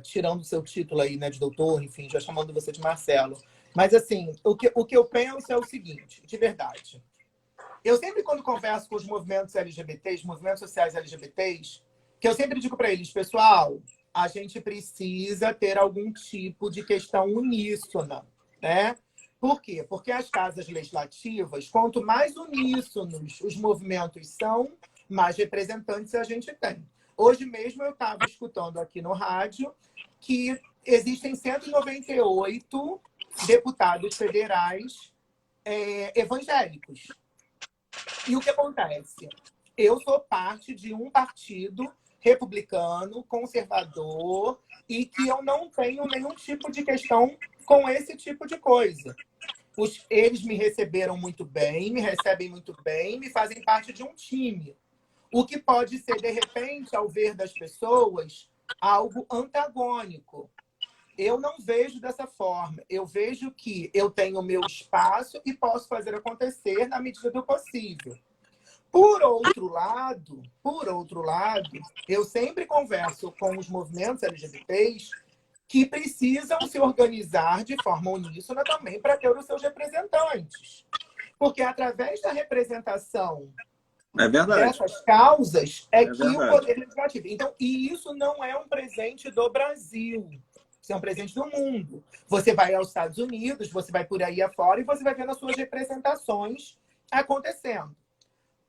tirando o seu título aí, né, de doutor, enfim, já chamando você de Marcelo. Mas, assim, o que eu penso é o seguinte, de verdade. Eu sempre, quando converso com os movimentos LGBTs, movimentos sociais LGBTs, que eu sempre digo para eles, pessoal, a gente precisa ter algum tipo de questão uníssona, né? Por quê? Porque as casas legislativas, quanto mais uníssonos os movimentos são, mais representantes a gente tem. Hoje mesmo eu estava escutando aqui no rádio que existem 198 deputados federais evangélicos. E o que acontece? Eu sou parte de um partido republicano, conservador, e que eu não tenho nenhum tipo de questão com esse tipo de coisa. Eles me receberam muito bem, me recebem muito bem, me fazem parte de um time. O que pode ser, de repente, ao ver das pessoas, algo antagônico. Eu não vejo dessa forma. Eu vejo que eu tenho o meu espaço e posso fazer acontecer na medida do possível. Por outro lado, eu sempre converso com os movimentos LGBTs que precisam se organizar de forma uníssona também para ter os seus representantes. Porque através da representação dessas causas que o Poder Legislativo... Então, e isso não é um presente do Brasil. Isso é um presente do mundo. Você vai aos Estados Unidos, você vai por aí afora e você vai vendo as suas representações acontecendo.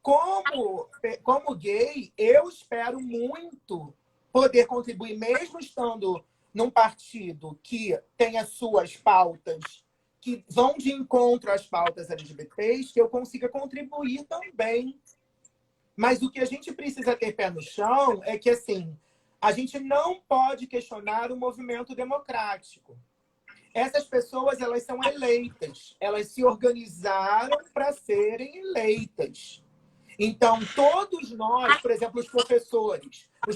Como gay, eu espero muito poder contribuir, mesmo estando num partido que tem as suas pautas, que vão de encontro às pautas LGBTs, que eu consiga contribuir também. Mas o que a gente precisa ter pé no chão é que, assim, a gente não pode questionar o movimento democrático. Essas pessoas, elas são eleitas. Elas se organizaram para serem eleitas. Então, todos nós, por exemplo, os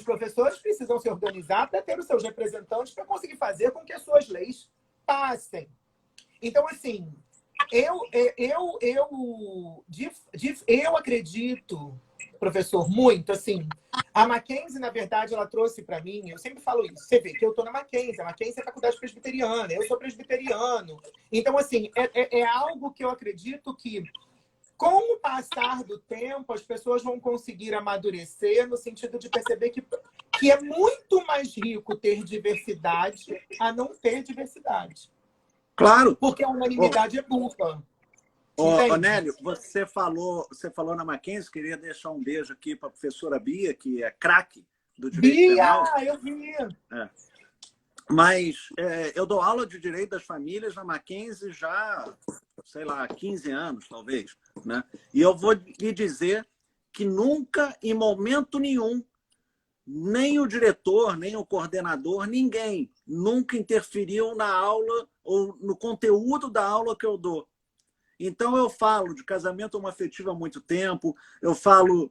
professores precisam se organizar para ter os seus representantes para conseguir fazer com que as suas leis passem. Então, assim, eu acredito, professor, muito, assim, a Mackenzie, na verdade, ela trouxe para mim, eu sempre falo isso, você vê que eu estou na Mackenzie, a Mackenzie é faculdade presbiteriana, eu sou presbiteriano. Então, assim, é algo que eu acredito que, com o passar do tempo, as pessoas vão conseguir amadurecer no sentido de perceber que é muito mais rico ter diversidade a não ter diversidade. Claro. Porque a unanimidade é burra. Nélio, você falou na Mackenzie, queria deixar um beijo aqui para a professora Bia, que é craque do Direito Penal. Eu vi. Mas eu dou aula de Direito das Famílias na Mackenzie já, sei lá, 15 anos, talvez. Né? E eu vou lhe dizer que nunca, em momento nenhum, nem o diretor, nem o coordenador, ninguém nunca interferiu na aula ou no conteúdo da aula que eu dou. Então, eu falo de casamento homoafetivo há muito tempo, eu falo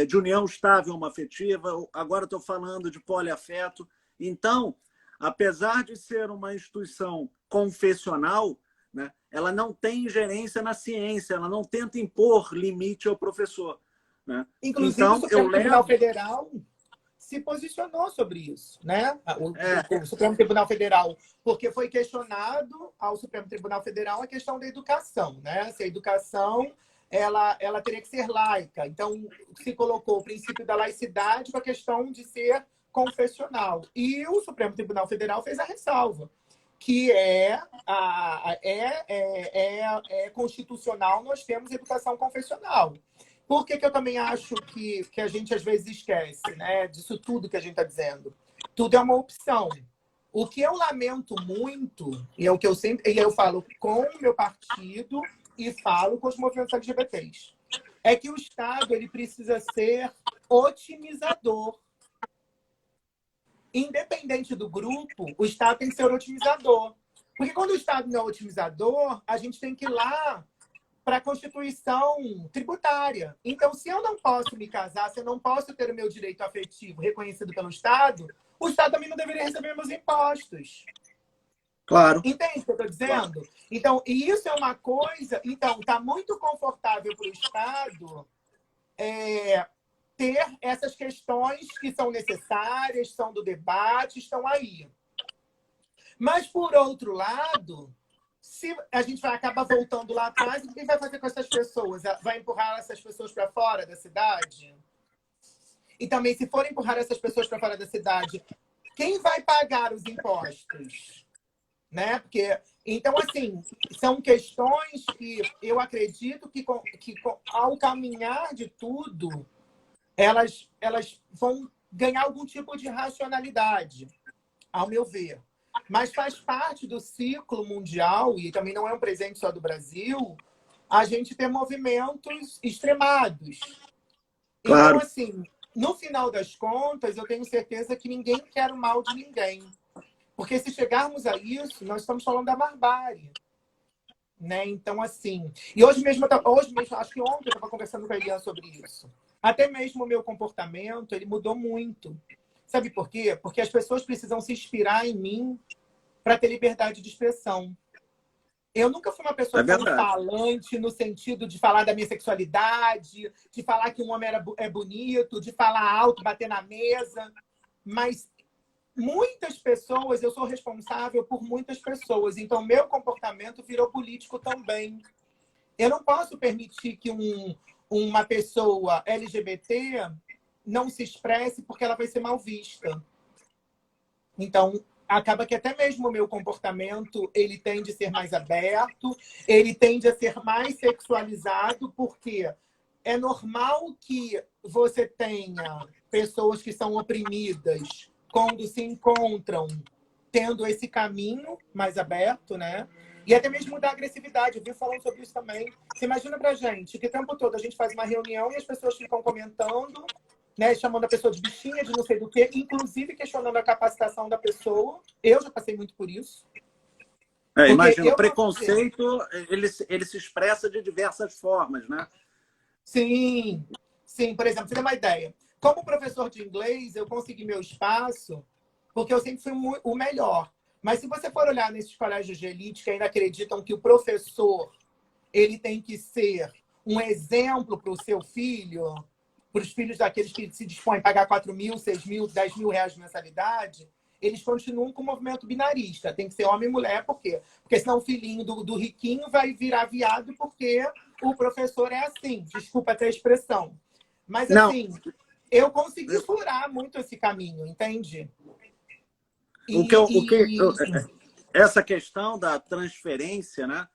de união estável homoafetiva, agora estou falando de poliafeto. Então, apesar de ser uma instituição confessional, né, ela não tem ingerência na ciência, ela não tenta impor limite ao professor. Né? Inclusive, Então, o Supremo Tribunal Federal se posicionou sobre isso, né? O Supremo Tribunal Federal, porque foi questionado ao Supremo Tribunal Federal a questão da educação, né? Se a educação ela teria que ser laica. Então, se colocou o princípio da laicidade com a questão de ser confessional. E o Supremo Tribunal Federal fez a ressalva, que é constitucional, nós temos educação confessional. Por que eu também acho que a gente às vezes esquece, né, disso tudo que a gente está dizendo? Tudo é uma opção. O que eu lamento muito, e é o que eu sempre eu falo com o meu partido e falo com os movimentos LGBTs, é que o Estado ele precisa ser otimizador. Independente do grupo, o Estado tem que ser otimizador. Porque quando o Estado não é otimizador, a gente tem que ir lá para a Constituição tributária. Então, se eu não posso me casar, se eu não posso ter o meu direito afetivo reconhecido pelo Estado, o Estado também não deveria receber meus impostos. Claro. Entende o que eu estou dizendo? Claro. Então, e isso é uma coisa... Então, está muito confortável para o Estado ter essas questões que são necessárias, são do debate, estão aí. Mas, por outro lado... Se a gente vai acabar voltando lá atrás, o que vai fazer com essas pessoas? Vai empurrar essas pessoas para fora da cidade? E também, se for empurrar essas pessoas para fora da cidade, quem vai pagar os impostos? Né? Porque, então, assim, são questões que eu acredito que ao caminhar de tudo, elas vão ganhar algum tipo de racionalidade, ao meu ver. Mas faz parte do ciclo mundial, e também não é um presente só do Brasil, a gente ter movimentos extremados. Claro. Então, assim, no final das contas, eu tenho certeza que ninguém quer o mal de ninguém. Porque se chegarmos a isso, nós estamos falando da barbárie. Né? Então, assim... E hoje mesmo, acho que ontem eu estava conversando com a Eliane sobre isso. Até mesmo o meu comportamento, ele mudou muito. Sabe por quê? Porque as pessoas precisam se inspirar em mim para ter liberdade de expressão. Eu nunca fui uma pessoa tão falante no sentido de falar da minha sexualidade, de falar que um homem é bonito, de falar alto, bater na mesa. Mas muitas pessoas, eu sou responsável por muitas pessoas. Então, meu comportamento virou político também. Eu não posso permitir que uma pessoa LGBT não se expresse porque ela vai ser mal vista. Então, acaba que até mesmo o meu comportamento, ele tende a ser mais aberto, ele tende a ser mais sexualizado, porque é normal que você tenha pessoas que são oprimidas quando se encontram tendo esse caminho mais aberto, né? E até mesmo da agressividade. Eu vi falando sobre isso também. Você imagina pra gente que o tempo todo a gente faz uma reunião e as pessoas ficam comentando, né, chamando a pessoa de bichinha, de não sei do quê, inclusive questionando a capacitação da pessoa. Eu já passei muito por isso. Imagina, o preconceito, ele se expressa de diversas formas, né? Sim, sim. Por exemplo, você tem uma ideia. Como professor de inglês, eu consegui meu espaço porque eu sempre fui o melhor. Mas se você for olhar nesses colégios de elite que ainda acreditam que o professor ele tem que ser um exemplo para o seu filho, para os filhos daqueles que se dispõem a pagar 4 mil, 6 mil, 10 mil reais de mensalidade, eles continuam com o movimento binarista. Tem que ser homem e mulher, por quê? Porque senão o filhinho do riquinho vai virar viado porque o professor é assim. Desculpa ter a expressão. Mas, assim, eu consegui furar muito esse caminho, entende? Essa questão da transferência, né,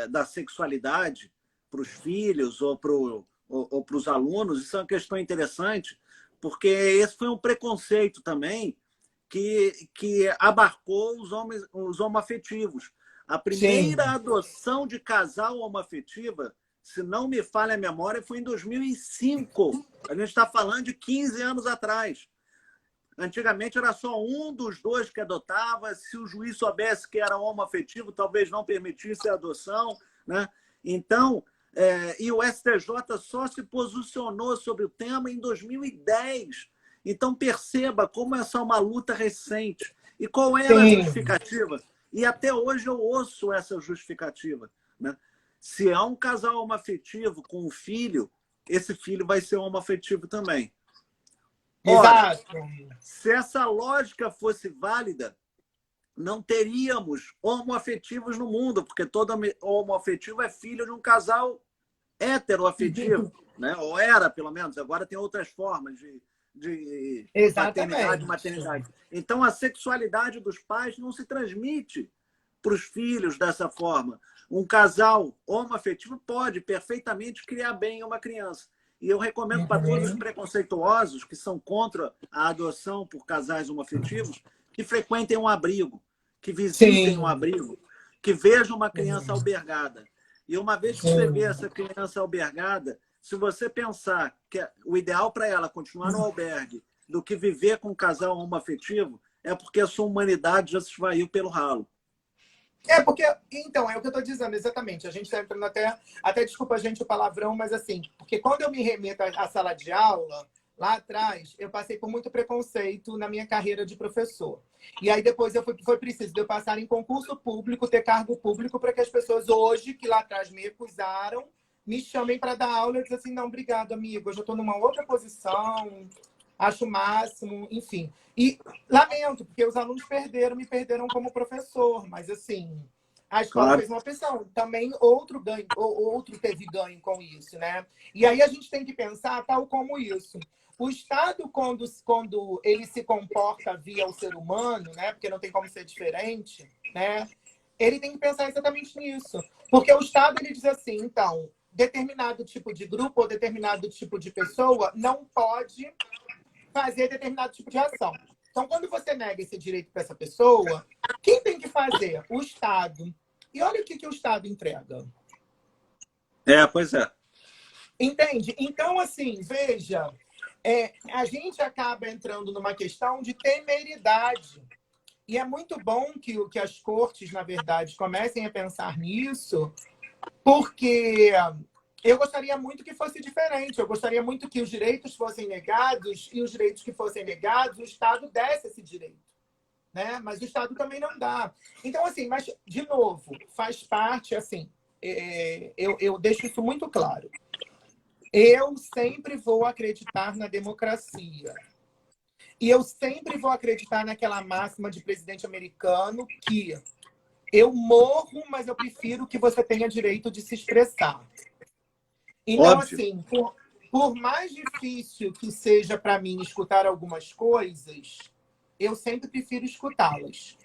da sexualidade para os filhos ou para os alunos, isso é uma questão interessante, porque esse foi um preconceito também que abarcou os homoafetivos. A primeira adoção de casal homoafetiva, se não me falha a memória, foi em 2005. A gente está falando de 15 anos atrás. Antigamente era só um dos dois que adotava. Se o juiz soubesse que era homoafetivo, talvez não permitisse a adoção, né? Então, E o STJ só se posicionou sobre o tema em 2010. Então, perceba como essa é uma luta recente. E qual era a justificativa? E até hoje eu ouço essa justificativa, né? Se há um casal homoafetivo com um filho, esse filho vai ser homoafetivo também. Ora, Exato. se essa lógica fosse válida, não teríamos homoafetivos no mundo, porque todo homoafetivo é filho de um casal heteroafetivo, né? Ou era, pelo menos. Agora tem outras formas de paternidade e maternidade. Então, a sexualidade dos pais não se transmite para os filhos dessa forma. Um casal homoafetivo pode perfeitamente criar bem uma criança. E eu recomendo para todos os preconceituosos que são contra a adoção por casais homoafetivos que frequentem um abrigo, que visitem um abrigo, que vejam uma criança albergada. E uma vez que você vê essa criança albergada, se você pensar que o ideal para ela é continuar no albergue do que viver com um casal homoafetivo, é porque a sua humanidade já se esvaiu pelo ralo. Porque, então, é o que eu estou dizendo, exatamente. A gente está entrando até desculpa, gente, o palavrão, mas assim, porque quando eu me remeto à sala de aula, lá atrás, eu passei por muito preconceito na minha carreira de professor. E aí depois foi preciso de eu passar em concurso público, ter cargo público, para que as pessoas hoje, que lá atrás me recusaram, me chamem para dar aula e dizem assim, não, obrigado, amigo, eu já estou numa outra posição, acho o máximo, enfim. E lamento, porque os alunos me perderam como professor, mas assim, a escola fez uma opção. Também outro teve ganho com isso, né? E aí a gente tem que pensar tal como isso. O Estado, quando ele se comporta via o ser humano, né? Porque não tem como ser diferente, né? Ele tem que pensar exatamente nisso. Porque o Estado, ele diz assim, então, determinado tipo de grupo ou determinado tipo de pessoa não pode fazer determinado tipo de ação. Então, quando você nega esse direito para essa pessoa, quem tem que fazer? O Estado. E olha o que o Estado entrega. Pois é. Entende? Então, assim, veja, a gente acaba entrando numa questão de temeridade. E é muito bom que as cortes, na verdade, comecem a pensar nisso, porque eu gostaria muito que fosse diferente. Eu gostaria muito que os direitos fossem negados e os direitos que fossem negados, o Estado desse esse direito, né? Mas o Estado também não dá. Então, assim, mas, de novo, faz parte, assim, eu deixo isso muito claro. Eu sempre vou acreditar na democracia. E eu sempre vou acreditar naquela máxima de presidente americano que eu morro, mas eu prefiro que você tenha direito de se expressar. Então, óbvio, assim, por mais difícil que seja para mim escutar algumas coisas, eu sempre prefiro escutá-las.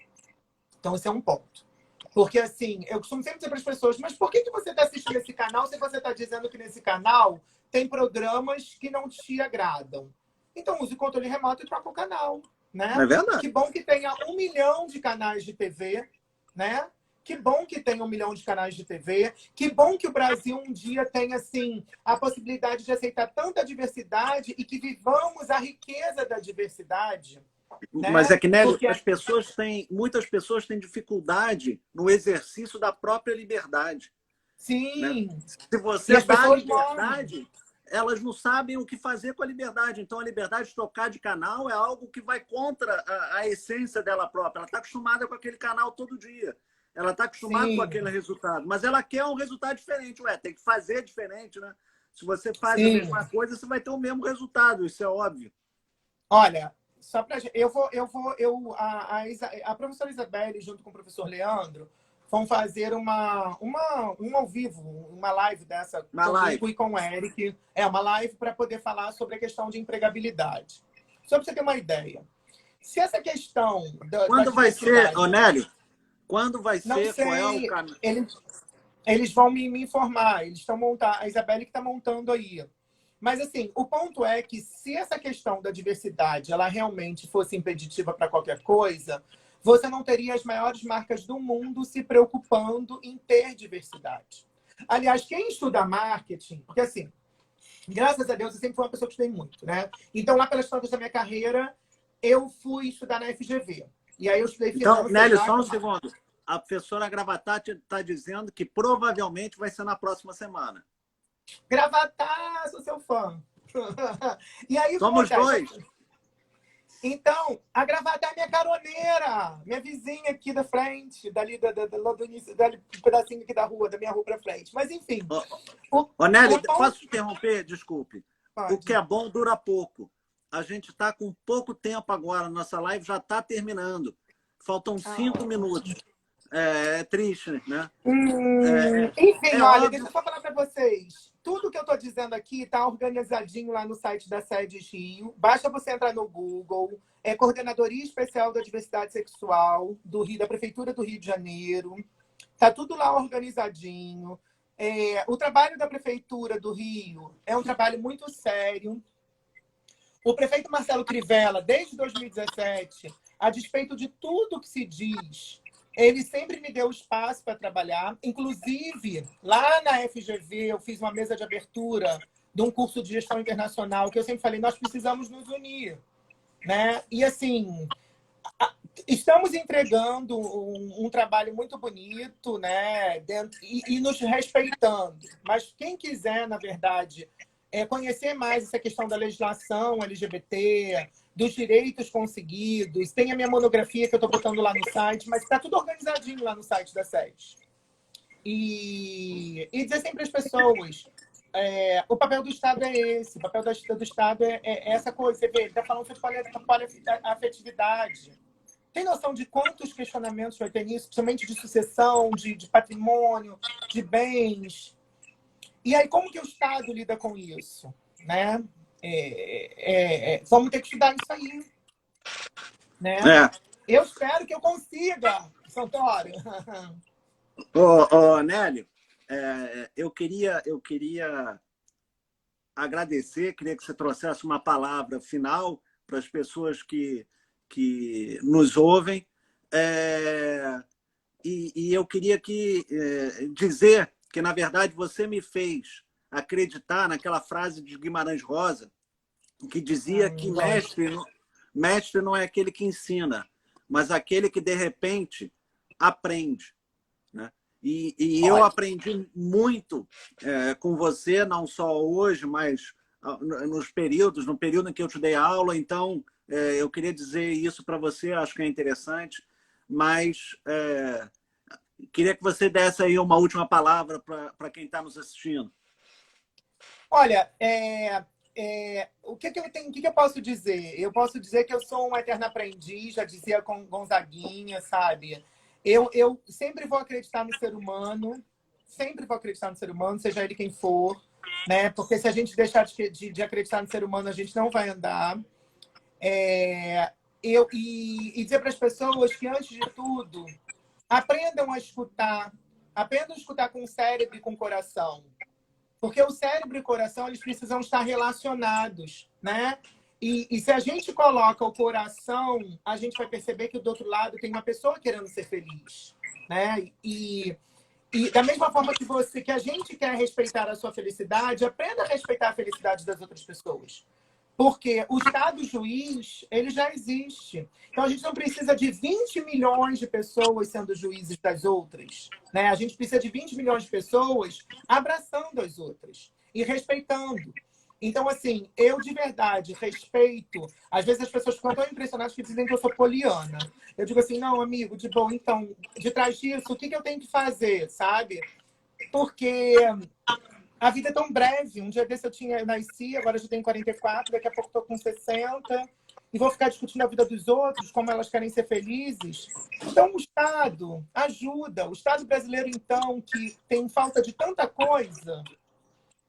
Então, esse é um ponto. Porque, assim, eu costumo sempre dizer para as pessoas, mas por que você está assistindo esse canal se você está dizendo que nesse canal tem programas que não te agradam? Então, use o controle remoto e troca o canal, né? É verdade. Que bom que tenha 1 milhão de canais de TV, né? Que bom que tenha 1 milhão de canais de TV. Que bom que o Brasil um dia tenha, assim, a possibilidade de aceitar tanta diversidade e que vivamos a riqueza da diversidade. Né? Mas é que, Nélio, muitas pessoas têm dificuldade no exercício da própria liberdade. Sim. Né? Se você dá liberdade, elas não sabem o que fazer com a liberdade. Então, a liberdade de trocar de canal é algo que vai contra a essência dela própria. Ela está acostumada com aquele canal todo dia. Ela está acostumada com aquele resultado. Mas ela quer um resultado diferente. Tem que fazer diferente, né? Se você faz a mesma coisa, você vai ter o mesmo resultado. Isso é óbvio. Olha, só pra gente, a professora Isabelle, junto com o professor Leandro, vão fazer um ao vivo, uma live dessa comigo e com o Eric. Uma live para poder falar sobre a questão de empregabilidade. Só para você ter uma ideia. Se essa questão... Quando vai ser, Nélio? Quando vai ser? Não sei, qual é o caminho? Eles vão me informar. Eles estão montando, a Isabelle que está montando aí. Mas, assim, o ponto é que se essa questão da diversidade ela realmente fosse impeditiva para qualquer coisa, você não teria as maiores marcas do mundo se preocupando em ter diversidade. Aliás, quem estuda marketing, porque assim, graças a Deus, eu sempre fui uma pessoa que estudei muito, né? Então, lá pelas tantas da minha carreira, eu fui estudar na FGV. E aí eu estudei finanças. Então, Nélio, só um segundo. A professora Gravatá está dizendo que provavelmente vai ser na próxima semana. Gravatar, sou seu fã. E aí, Somos dois. Então, a Gravatar é minha caroneira, minha vizinha aqui da frente, dali do início, dali um pedacinho aqui da rua, da minha rua para frente. Mas, enfim. Ô, Nelly, posso te interromper? Desculpe. Pode. O que é bom dura pouco. A gente está com pouco tempo agora, nossa live já está terminando. Faltam 5 minutos. É triste, né? Enfim, olha, óbvio. deixa eu só falar para vocês. Tudo que eu estou dizendo aqui está organizadinho lá no site da SEDES Rio. Basta você entrar no Google. É Coordenadoria Especial da Diversidade Sexual do Rio, da Prefeitura do Rio de Janeiro. Está tudo lá organizadinho. O trabalho da Prefeitura do Rio é um trabalho muito sério. O prefeito Marcelo Crivella, desde 2017, a despeito de tudo que se diz, ele sempre me deu espaço para trabalhar. Inclusive, lá na FGV, eu fiz uma mesa de abertura de um curso de gestão internacional, que eu sempre falei, nós precisamos nos unir. Né? E, assim, estamos entregando um trabalho muito bonito, né? E nos respeitando. Mas quem quiser, na verdade, conhecer mais essa questão da legislação LGBT, dos direitos conseguidos. Tem a minha monografia que eu estou botando lá no site, mas está tudo organizadinho lá no site da SEDES. E dizer sempre às pessoas, o papel do Estado é esse, o papel do Estado é essa coisa. Você vê, ele está falando sobre afetividade. Tem noção de quantos questionamentos vai ter nisso, principalmente de sucessão, de patrimônio, de bens? E aí, como que o Estado lida com isso? Né? Vamos ter que estudar isso aí. Né? Eu espero que eu consiga, Santoro. Nélio, eu queria agradecer, queria que você trouxesse uma palavra final para as pessoas que nos ouvem. E eu queria dizer que, na verdade, você me fez acreditar naquela frase de Guimarães Rosa, que dizia que mestre não é aquele que ensina, mas aquele que, de repente, aprende. Né? E eu aprendi muito com você, não só hoje, mas no período em que eu te dei aula. Então, eu queria dizer isso para você, acho que é interessante, mas queria que você desse aí uma última palavra para quem está nos assistindo. Olha, o que eu posso dizer? Eu posso dizer que eu sou um eterno aprendiz, já dizia com Gonzaguinha, sabe? Eu sempre vou acreditar no ser humano, seja ele quem for, né? Porque se a gente deixar de acreditar no ser humano, a gente não vai andar. E dizer para as pessoas que, antes de tudo, aprendam a escutar com o cérebro e com o coração. Porque o cérebro e o coração, eles precisam estar relacionados, né? E se a gente coloca o coração, a gente vai perceber que do outro lado tem uma pessoa querendo ser feliz, né? E da mesma forma que a gente quer respeitar a sua felicidade, aprenda a respeitar a felicidade das outras pessoas. Porque o Estado juiz, ele já existe. Então, a gente não precisa de 20 milhões de pessoas sendo juízes das outras. Né? A gente precisa de 20 milhões de pessoas abraçando as outras e respeitando. Então, assim, eu de verdade respeito. Às vezes as pessoas ficam tão impressionadas que dizem que eu sou poliana. Eu digo assim, não, amigo, de bom, então, de trás disso, o que eu tenho que fazer, sabe? Porque a vida é tão breve. Um dia desse eu nasci, agora eu já tenho 44, daqui a pouco estou com 60, e vou ficar discutindo a vida dos outros, como elas querem ser felizes. Então, o Estado ajuda. O Estado brasileiro, então, que tem falta de tanta coisa,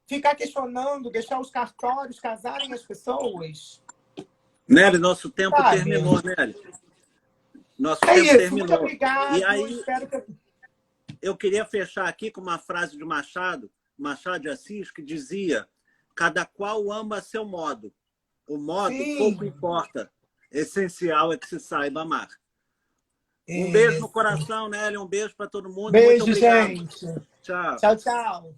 ficar questionando, deixar os cartórios casarem as pessoas. Nelly, nosso tempo terminou, Nelly. Nosso tempo terminou. Muito obrigado. E aí, espero que... eu queria fechar aqui com uma frase de Machado de Assis, que dizia: cada qual ama a seu modo. O modo pouco importa. Essencial é que se saiba amar. Um beijo no coração, Nelly. Um beijo para todo mundo. Beijo, muito obrigado. gente. Tchau. Tchau, tchau.